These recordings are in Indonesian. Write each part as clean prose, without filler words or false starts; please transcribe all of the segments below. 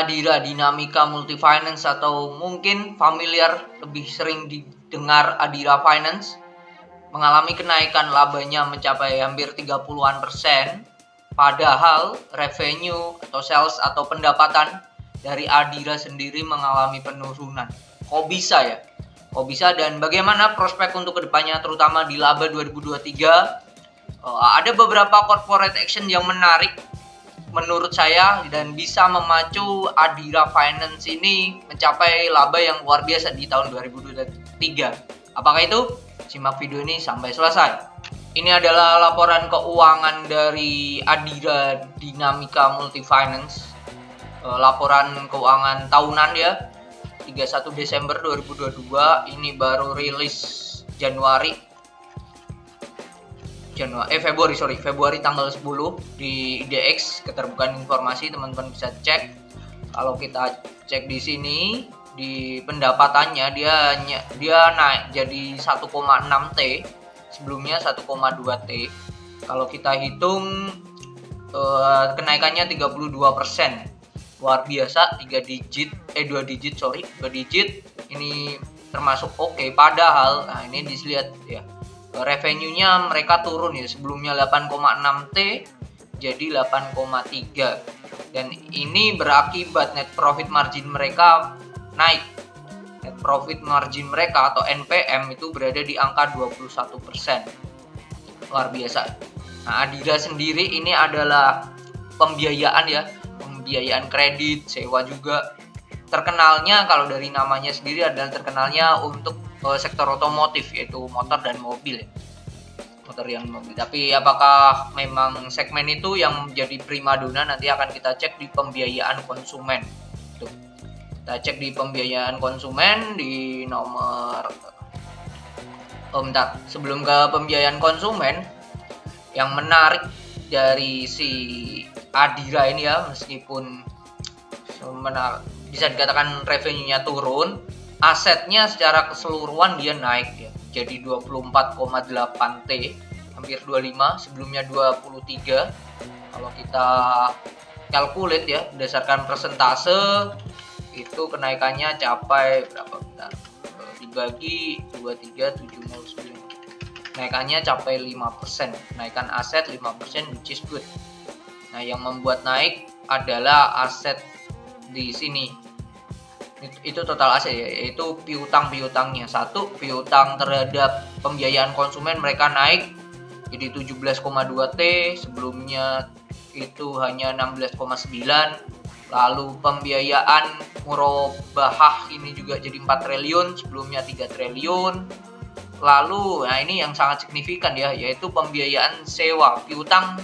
Adira Dinamika Multifinance atau mungkin familiar lebih sering didengar Adira Finance mengalami kenaikan labanya mencapai hampir 30-an%. Padahal revenue atau sales atau pendapatan dari Adira sendiri mengalami penurunan. Kok bisa ya? Kok bisa, dan bagaimana prospek untuk kedepannya terutama di laba 2023? Ada beberapa corporate action yang menarik menurut saya dan bisa memacu Adira Finance ini mencapai laba yang luar biasa di tahun 2023. Apakah itu? Simak video ini sampai selesai. Ini adalah laporan keuangan dari Adira Dinamika Multifinance. Laporan keuangan tahunan ya, 31 Desember 2022. Ini baru rilis Februari tanggal 10 di IDX, keterbukaan informasi, teman-teman bisa cek. Kalau kita cek di sini di pendapatannya dia naik jadi 1,6 T, sebelumnya 1,2 T. Kalau kita hitung kenaikannya 32%. Luar biasa, 2 digit. Ini termasuk oke. Padahal nah ini dilihat ya, revenue-nya mereka turun ya, sebelumnya 8,6 T jadi 8,3, dan ini berakibat net profit margin mereka naik. Net profit margin mereka atau NPM itu berada di angka 21%. Luar biasa. Nah, Adira sendiri ini adalah pembiayaan ya, pembiayaan kredit, sewa juga. Terkenalnya kalau dari namanya sendiri adalah terkenalnya untuk sektor otomotif, yaitu motor dan mobil ya. Tapi apakah memang segmen itu yang menjadi primadona, nanti akan kita cek di pembiayaan konsumen. Tuh. Kita cek di pembiayaan konsumen di nomor sebelum ke pembiayaan konsumen, yang menarik dari si Adira ini ya, meskipun bisa dikatakan revenue-nya turun, asetnya secara keseluruhan dia naik ya, jadi 24,8 T, hampir 25, sebelumnya 23. Kalau kita calculate ya, berdasarkan persentase, itu kenaikannya capai berapa? Dibagi 23,709. Kenaikannya capai 5%, kenaikan aset 5%, which is good. Nah, yang membuat naik adalah aset di sini. Itu total aset ya, yaitu piutangnya. Satu, piutang terhadap pembiayaan konsumen mereka naik jadi 17,2 T, sebelumnya itu hanya 16,9. Lalu pembiayaan murabahah ini juga jadi 4 triliun, sebelumnya 3 triliun. Lalu nah ini yang sangat signifikan ya, yaitu pembiayaan piutang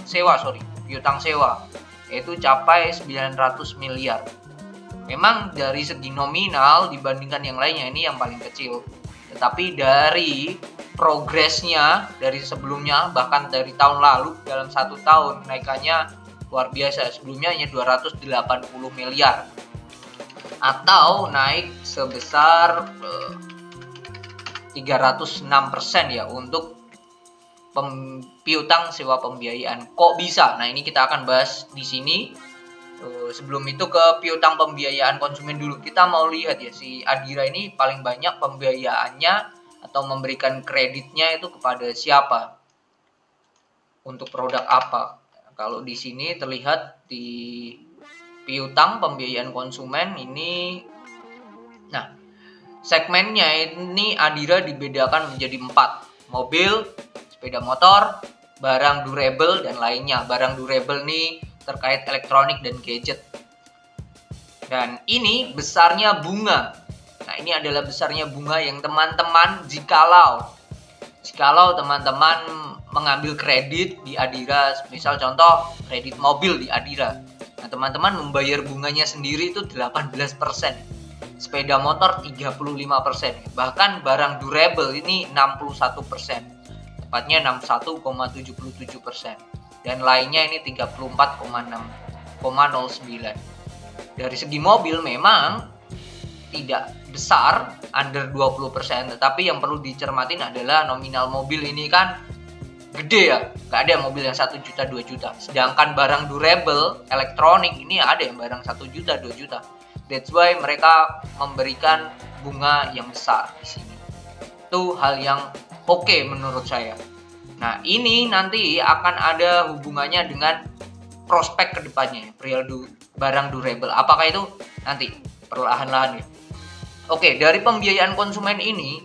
sewa, yaitu capai 900 miliar. Memang dari segi nominal dibandingkan yang lainnya ini yang paling kecil, tetapi dari progresnya dari sebelumnya, bahkan dari tahun lalu, dalam 1 tahun naikannya luar biasa. Sebelumnya hanya 280 miliar atau naik sebesar 306% ya untuk piutang sewa pembiayaan. Kok bisa? Nah, ini kita akan bahas di sini. Sebelum itu ke piutang pembiayaan konsumen dulu. Kita mau lihat ya, si Adira ini paling banyak pembiayaannya atau memberikan kreditnya itu kepada siapa, untuk produk apa. Kalau di sini terlihat di piutang pembiayaan konsumen ini. Nah, segmennya ini Adira dibedakan menjadi 4: mobil, sepeda motor, barang durable, dan lainnya. Barang durable nih terkait elektronik dan gadget. Dan ini besarnya bunga. Nah, ini adalah besarnya bunga yang teman-teman jikalau teman-teman mengambil kredit di Adira, misal contoh kredit mobil di Adira. Nah, teman-teman membayar bunganya sendiri itu 18%. Sepeda motor 35%. Bahkan barang durable ini 61%. Tepatnya 61,77%. Dan lainnya ini 34,09. Dari segi mobil memang tidak besar, under 20%, tetapi yang perlu dicermatin adalah nominal mobil ini kan gede ya, nggak ada mobil yang 1 juta 2 juta. Sedangkan barang durable elektronik ini ada yang barang 1 juta 2 juta. That's why mereka memberikan bunga yang besar di sini. Itu hal yang oke menurut saya. Nah, ini nanti akan ada hubungannya dengan prospek kedepannya, perihal barang durable. Apakah itu? Nanti perlahan-lahan ya. Oke, dari pembiayaan konsumen ini,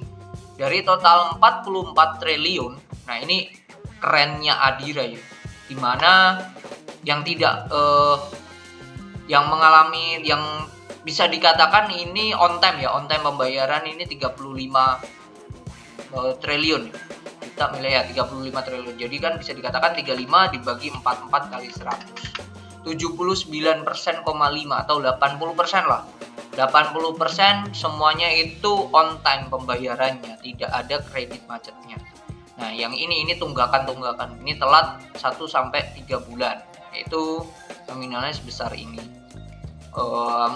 dari total 44 triliun, nah ini kerennya Adira ya, dimana yang tidak yang mengalami, yang bisa dikatakan ini on time ya, on time pembayaran ini 35 triliun kita miliar, 35 triliun. Jadi kan bisa dikatakan 35 dibagi 44 kali 100, 79,5% atau 80% lah. 80% semuanya itu on time pembayarannya, tidak ada kredit macetnya. Nah, yang ini tunggakan. Ini telat 1 sampai 3 bulan. Itu nominalnya sebesar ini.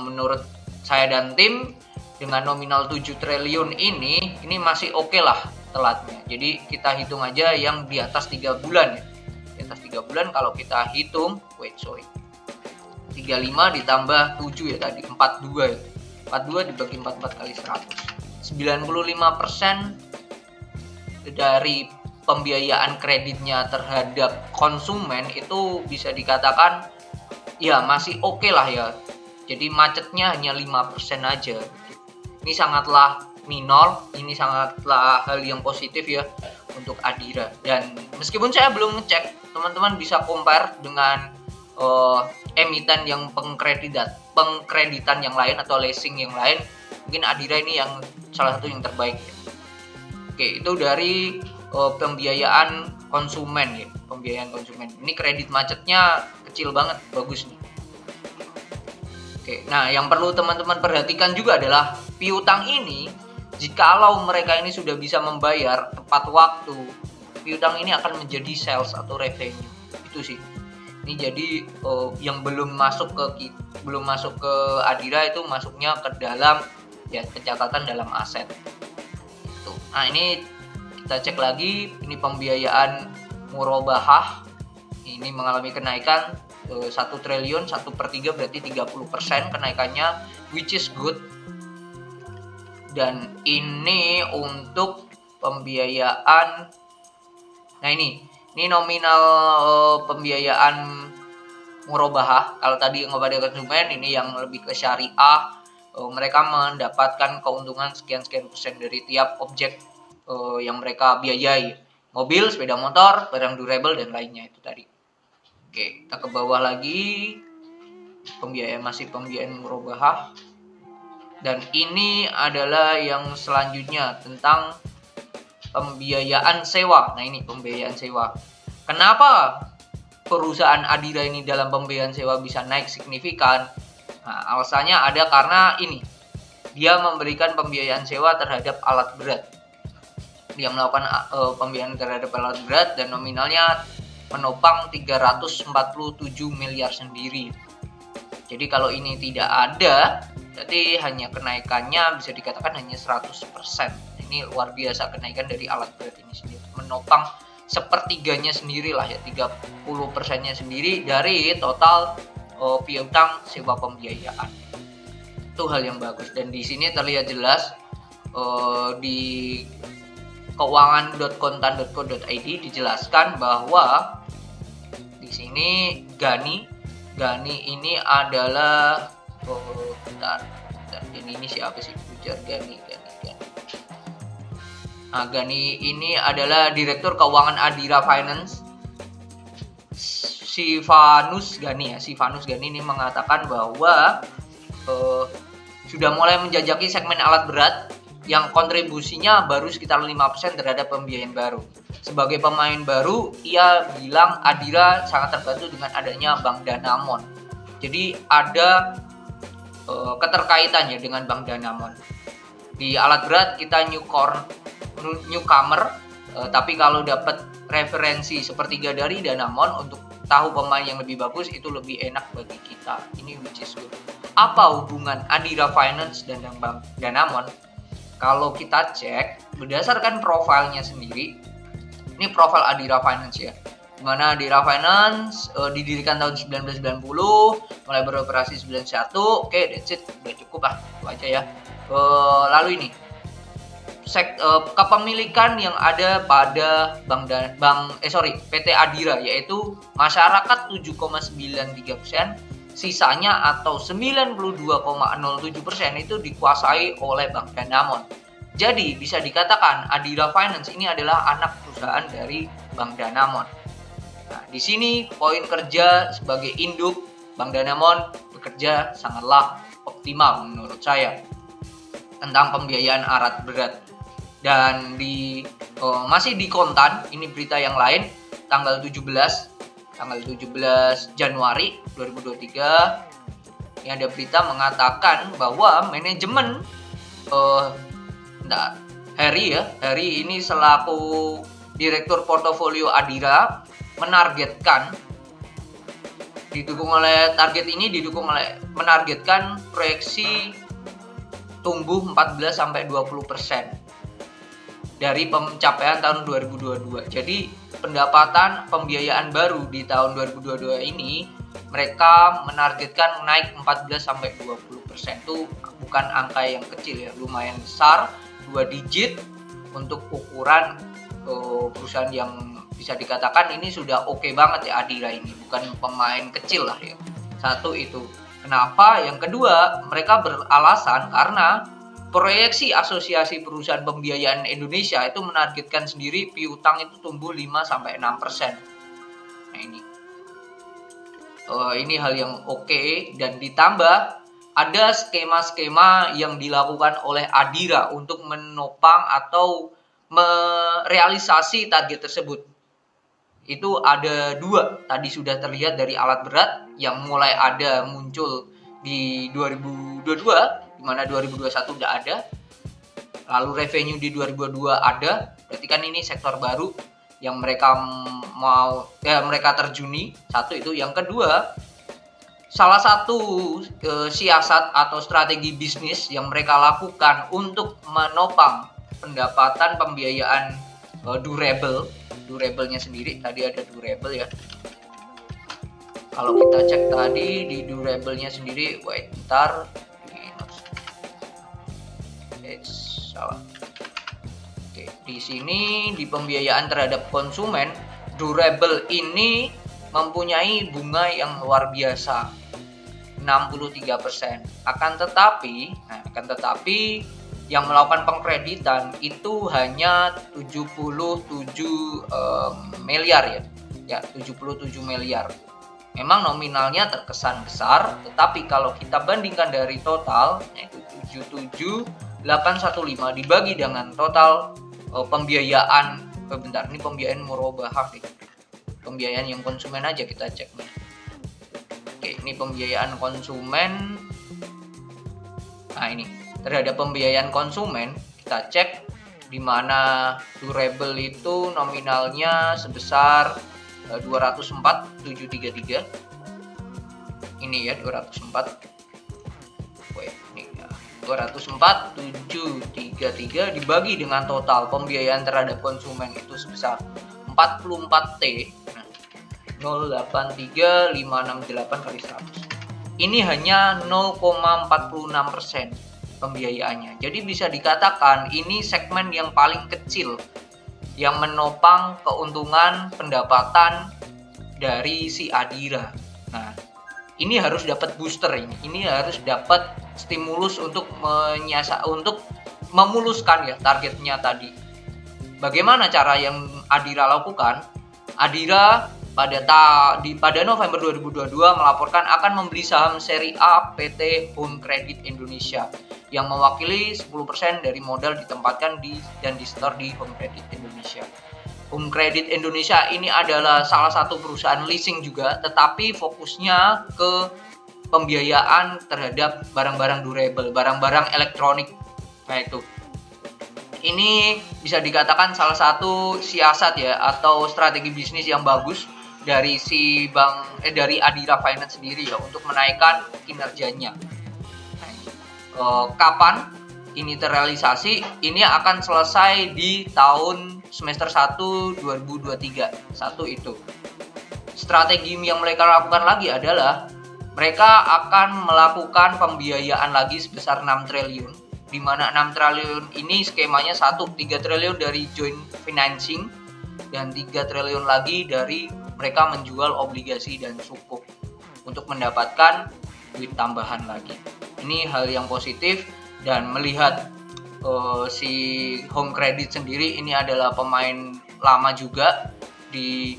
Menurut saya dan tim, dengan nominal 7 triliun ini masih oke lah telatnya. Jadi kita hitung aja yang di atas 3 bulan ya. Di atas 3 bulan kalau kita hitung, 35 ditambah 7 ya tadi, 42 ya. 42 dibagi 44 kali 100. 95% dari pembiayaan kreditnya terhadap konsumen itu bisa dikatakan ya masih oke lah ya. Jadi macetnya hanya 5% aja. Ini sangatlah minor, ini sangatlah hal yang positif ya untuk Adira. Dan meskipun saya belum ngecek, teman-teman bisa compare dengan emiten yang pengkreditan yang lain atau leasing yang lain. Mungkin Adira ini yang salah satu yang terbaik ya. Oke, itu dari pembiayaan konsumen ya, pembiayaan konsumen. Ini kredit macetnya kecil banget, bagus nih. Oke, nah yang perlu teman-teman perhatikan juga adalah piutang ini, jikalau mereka ini sudah bisa membayar tepat waktu, piutang ini akan menjadi sales atau revenue. Itu sih. Ini jadi yang belum masuk ke Adira itu masuknya ke dalam ya pencatatan dalam aset. Itu. Nah, ini kita cek lagi, ini pembiayaan murabahah ini mengalami kenaikan 1 triliun, 1/3 berarti 30% kenaikannya, which is good. Dan ini untuk pembiayaan, nah ini nominal pembiayaan murabahah. Kalau tadi kepada konsumen, ini yang lebih ke syariah, mereka mendapatkan keuntungan sekian-sekian persen dari tiap objek yang mereka biayai, mobil, sepeda motor, barang durable dan lainnya itu tadi. Oke, kita ke bawah lagi, pembiayaan murabahah. Dan ini adalah yang selanjutnya tentang pembiayaan sewa. Nah, ini pembiayaan sewa. Kenapa perusahaan Adira ini dalam pembiayaan sewa bisa naik signifikan? Nah, alasannya ada karena ini, dia memberikan pembiayaan sewa terhadap alat berat. Dia melakukan pembiayaan terhadap alat berat dan nominalnya menopang 347 miliar sendiri. Jadi kalau ini tidak ada, jadi hanya kenaikannya bisa dikatakan hanya 100%. Ini luar biasa kenaikan dari alat berat ini sendiri, menopang 1/3-nya sendiri lah ya, 30%-nya sendiri dari total piutang sewa pembiayaan. Itu hal yang bagus, dan di sini terlihat jelas di keuangan.kontan.co.id dijelaskan bahwa di sini Gani ini adalah bentar, ini siapa sih? Ujar Gani. Nah, Gani ini adalah Direktur Keuangan Adira Finance. Sivanus Gani ini mengatakan bahwa sudah mulai menjajaki segmen alat berat yang kontribusinya baru sekitar 5% terhadap pembiayaan baru. Sebagai pemain baru, ia bilang Adira sangat terbantu dengan adanya Bank Danamon. Jadi ada keterkaitannya dengan Bank Danamon. Di alat berat kita newcomer, tapi kalau dapat referensi sepertiga dari Danamon untuk tahu pemain yang lebih bagus, itu lebih enak bagi kita. Ini which is good. Apa hubungan Adira Finance dan Bank Danamon? Kalau kita cek berdasarkan profilnya sendiri, Ini profil Adira Finance ya. Dimana Adira Finance didirikan tahun 1990, mulai beroperasi 91. Oke, that's it, udah cukup lah, itu aja ya. Lalu ini kepemilikan yang ada pada PT Adira, yaitu masyarakat 7,93%, sisanya atau 92,07% itu dikuasai oleh Bank Danamon. Jadi bisa dikatakan Adira Finance ini adalah anak perusahaan dari Bank Danamon. Nah, di sini poin kerja sebagai induk Bank Danamon bekerja sangatlah optimal menurut saya tentang pembiayaan arat berat. Dan masih di kontan, ini berita yang lain, tanggal 17 Januari 2023, ini ada berita mengatakan bahwa manajemen Harry ini selaku direktur portofolio Adira menargetkan menargetkan proyeksi tumbuh 14-20% dari pencapaian tahun 2022. Jadi pendapatan pembiayaan baru di tahun 2022 ini mereka menargetkan naik 14-20%. Itu bukan angka yang kecil ya, lumayan besar, 2 digit untuk ukuran perusahaan yang bisa dikatakan ini sudah oke banget ya. Adira ini bukan pemain kecil lah ya. Satu itu. Kenapa? Yang kedua, mereka beralasan karena proyeksi Asosiasi Perusahaan Pembiayaan Indonesia itu menargetkan sendiri piutang itu tumbuh 5-6%. Nah ini hal yang oke, dan ditambah ada skema-skema yang dilakukan oleh Adira untuk menopang atau merealisasi target tersebut. Itu ada 2, tadi sudah terlihat dari alat berat yang mulai ada muncul di 2022, di mana 2021 udah ada, lalu revenue di 2022 ada, berarti kan ini sektor baru yang mereka mereka terjuni. Satu itu. Yang kedua, salah satu siasat atau strategi bisnis yang mereka lakukan untuk menopang pendapatan pembiayaan durable-nya sendiri, tadi ada durable ya. Kalau kita cek tadi di durable-nya sendiri, salah. Oke, di sini di pembiayaan terhadap konsumen, durable ini mempunyai bunga yang luar biasa, 63%. Akan tetapi yang melakukan pengkreditan itu hanya 77 miliar ya, 77 miliar. Memang nominalnya terkesan besar, tetapi kalau kita bandingkan dari total, yaitu 77.815 dibagi dengan total pembiayaan, ini pembiayaan murabahah nih. Pembiayaan yang konsumen aja kita cek nih. Oke, ini pembiayaan konsumen. Nah, ini terhadap pembiayaan konsumen kita cek di mana durable itu nominalnya sebesar 204.733. Ini ya 204. Ini ya, 204.733 dibagi dengan total pembiayaan terhadap konsumen itu sebesar 44T. Nah, 0,83568 kali 100. Ini hanya 0,46% pembiayaannya. Jadi bisa dikatakan ini segmen yang paling kecil yang menopang keuntungan pendapatan dari si Adira. Nah, ini harus dapat booster ini. Ini harus dapat stimulus untuk memuluskan ya targetnya tadi. Bagaimana cara yang Adira lakukan? Adira pada November 2022 melaporkan akan membeli saham seri A PT Home Credit Indonesia yang mewakili 10% dari modal ditempatkan dan di-store di Home Credit Indonesia. Home Credit Indonesia ini adalah salah satu perusahaan leasing juga, tetapi fokusnya ke pembiayaan terhadap barang-barang durable, barang-barang elektronik. Nah itu. Ini bisa dikatakan salah satu siasat ya atau strategi bisnis yang bagus dari dari Adira Finance sendiri ya untuk menaikkan kinerjanya. Kapan ini terrealisasi? Ini akan selesai di tahun semester 1 2023. Satu itu. Strategi yang mereka lakukan lagi adalah mereka akan melakukan pembiayaan lagi sebesar 6 triliun, di mana 6 triliun ini skemanya 3 triliun dari joint financing dan 3 triliun lagi dari mereka menjual obligasi dan sukuk untuk mendapatkan duit tambahan lagi. Ini hal yang positif, dan melihat si Home Credit sendiri ini adalah pemain lama juga di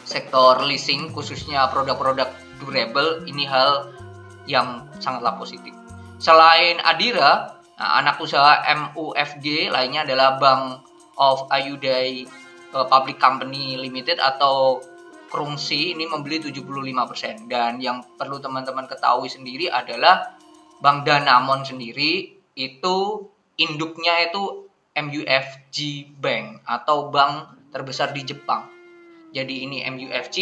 sektor leasing, khususnya produk-produk durable. Ini hal yang sangatlah positif. Selain Adira, anak usaha MUFG lainnya adalah Bank of Ayudhya Public Company Limited atau Krungsri, ini membeli 75%. Dan yang perlu teman-teman ketahui sendiri adalah Bank Danamon sendiri itu induknya itu MUFG Bank atau bank terbesar di Jepang. Jadi ini MUFG,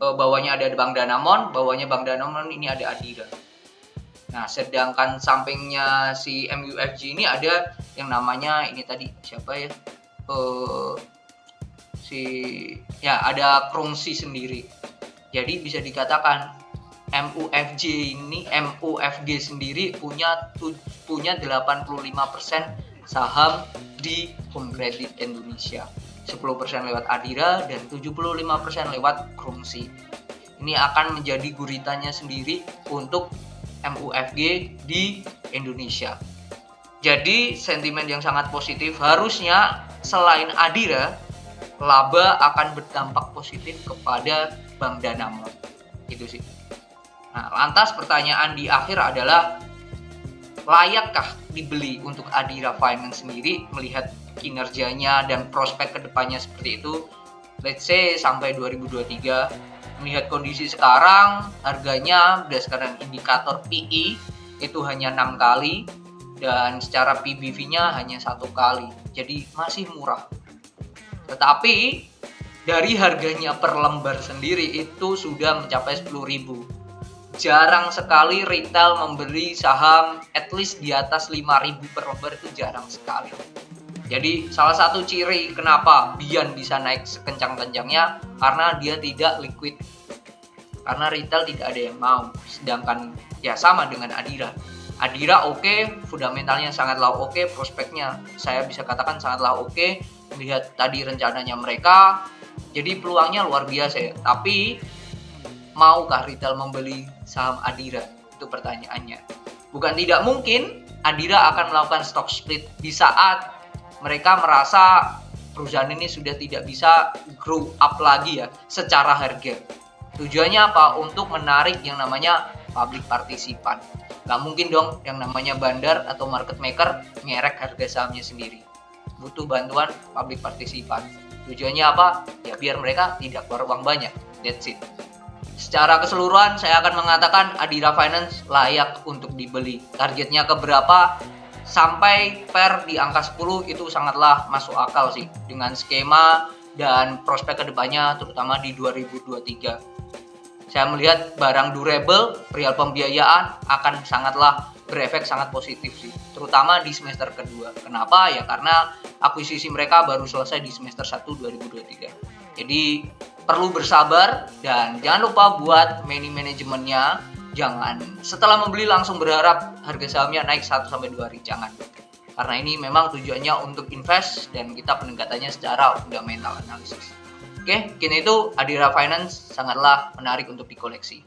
bawahnya ada Bank Danamon, bawahnya Bank Danamon ini ada Adira. Nah, sedangkan sampingnya si MUFG ini ada yang namanya ini tadi siapa ya? Ada Krungsri sendiri. Jadi bisa dikatakan MUFG sendiri punya 85% saham di Home Credit Indonesia. 10% lewat Adira dan 75% lewat Krungsri. Ini akan menjadi guritanya sendiri untuk MUFG di Indonesia. Jadi sentimen yang sangat positif, harusnya selain Adira, laba akan berdampak positif kepada Bank Danamon. Itu sih. Nah, lantas pertanyaan di akhir adalah, layakkah dibeli untuk Adira Finance sendiri melihat kinerjanya dan prospek kedepannya seperti itu? Let's say sampai 2023, melihat kondisi sekarang, harganya berdasarkan indikator PE itu hanya 6 kali dan secara PBV-nya hanya 1 kali. Jadi masih murah. Tetapi dari harganya per lembar sendiri itu sudah mencapai 10.000. Jarang sekali retail memberi saham at least di atas 5.000 per lembar, itu jarang sekali. Jadi salah satu ciri kenapa Bian bisa naik sekencang-kencangnya karena dia tidak liquid. Karena retail tidak ada yang mau. Sedangkan ya sama dengan Adira. Adira oke, fundamentalnya sangatlah oke, prospeknya saya bisa katakan sangatlah oke. Melihat tadi rencananya mereka, jadi peluangnya luar biasa ya. Tapi maukah retail membeli saham Adira? Itu pertanyaannya. Bukan tidak mungkin Adira akan melakukan stock split di saat mereka merasa perusahaan ini sudah tidak bisa grow up lagi ya secara harga. Tujuannya apa? Untuk menarik yang namanya public partisipan. Gak mungkin dong yang namanya bandar atau market maker ngerek harga sahamnya sendiri. Butuh bantuan public partisipan. Tujuannya apa? Ya biar mereka tidak keluar uang banyak. That's it. Secara keseluruhan saya akan mengatakan Adira Finance layak untuk dibeli. Targetnya ke berapa? Sampai per di angka 10 itu sangatlah masuk akal sih dengan skema dan prospek kedepannya terutama di 2023. Saya melihat barang durable, real pembiayaan akan sangatlah berefek sangat positif sih, terutama di semester kedua. Kenapa? Ya karena akuisisi mereka baru selesai di semester 1 2023. Jadi perlu bersabar dan jangan lupa buat money manajemennya. Jangan setelah membeli langsung berharap harga sahamnya naik 1-2 hari, jangan. Karena ini memang tujuannya untuk invest dan kita pendekatannya secara fundamental analisis. Oke, kini itu Adira Finance sangatlah menarik untuk dikoleksi.